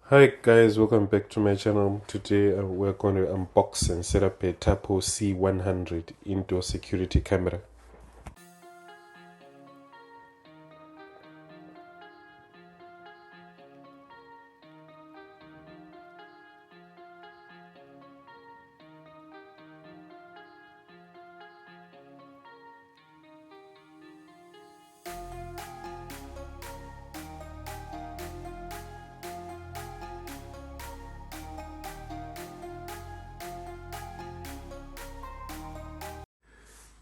Hi guys, welcome back to my channel. Today we're going to unbox and set up a Tapo C100 indoor security camera.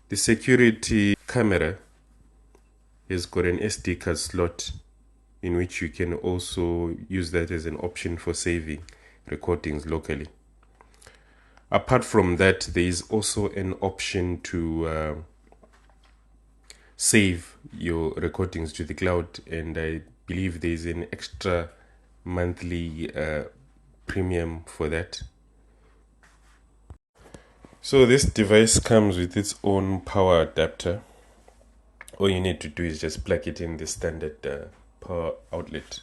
The security camera has got an SD card slot in which you can also use that as an option for saving recordings locally. Apart from that, there is also an option to save your recordings to the cloud, and I believe there is an extra monthly premium for that. So this device comes with its own power adapter. All you need to do is just plug it in the standard power outlet.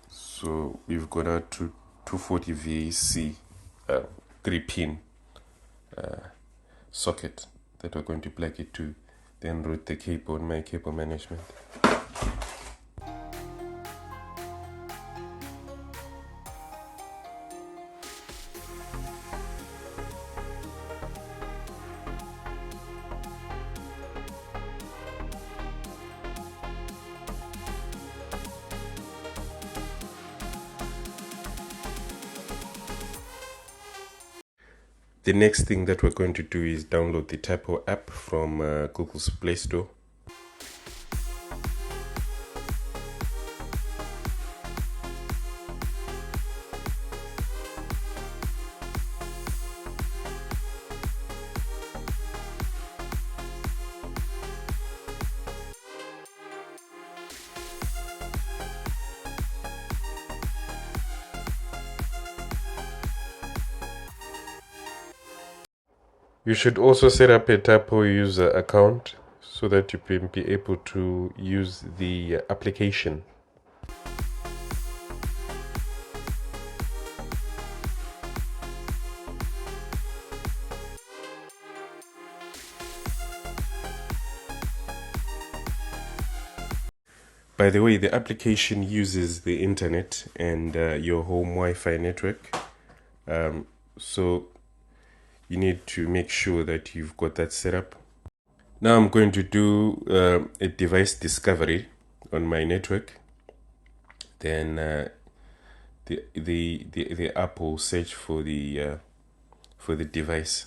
So we've got a 240 VAC 3-pin socket that we're going to plug it to, then route the cable on my cable management. The next thing that we're going to do is download the Tapo app from Google's Play Store. You should also set up a Tapo user account so that you can be able to use the application. By the way, the application uses the internet and your home Wi-Fi network. So you need to make sure that you've got that set up. Now I'm going to do a device discovery on my network. Then the app will search for the device.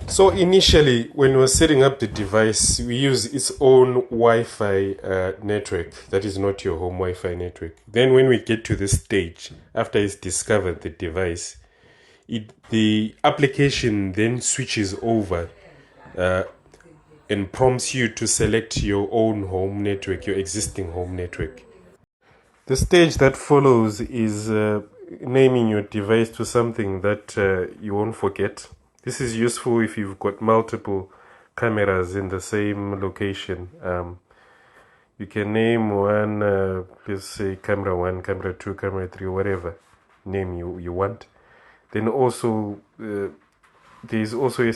So initially, when we were setting up the device, we use its own Wi-Fi network. That is not your home Wi-Fi network. Then when we get to this stage, after it's discovered the device, the application then switches over and prompts you to select your own home network, your existing home network. The stage that follows is naming your device to something that you won't forget. This is useful if you've got multiple cameras in the same location. You can name one, let's say camera 1, camera 2, camera 3, whatever name you want. Then also, there's also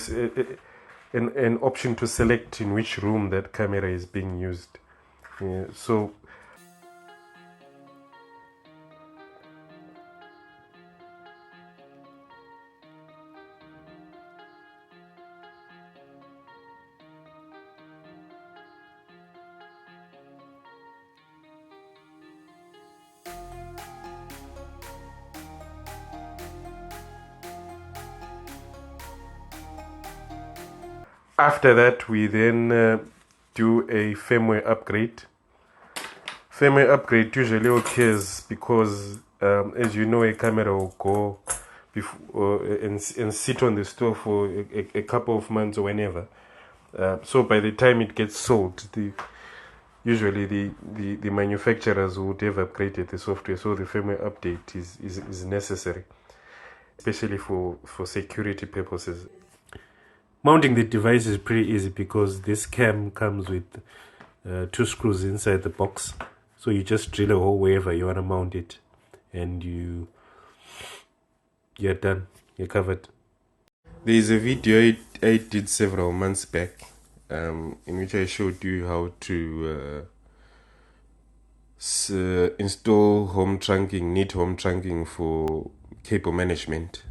an option to select in which room that camera is being used. So after that, we then do a firmware upgrade. Firmware upgrade usually occurs because, as you know, a camera will go and sit on the store for a couple of months or whenever. So by the time it gets sold, usually the manufacturers would have upgraded the software, so the firmware update is necessary, especially for security purposes. Mounting the device is pretty easy because this cam comes with 2 screws inside the box. So you just drill a hole wherever you want to mount it, and you're done. You're covered. There is a video I did several months back in which I showed you how to install home trunking, neat home trunking for cable management.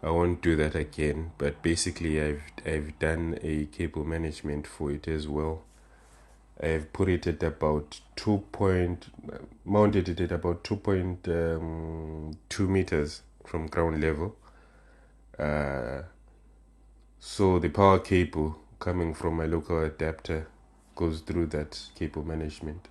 I won't do that again, but basically I've done a cable management for it as well. I've put it at about mounted it at about 2.2 meters from ground level. So the power cable coming from my local adapter goes through that cable management.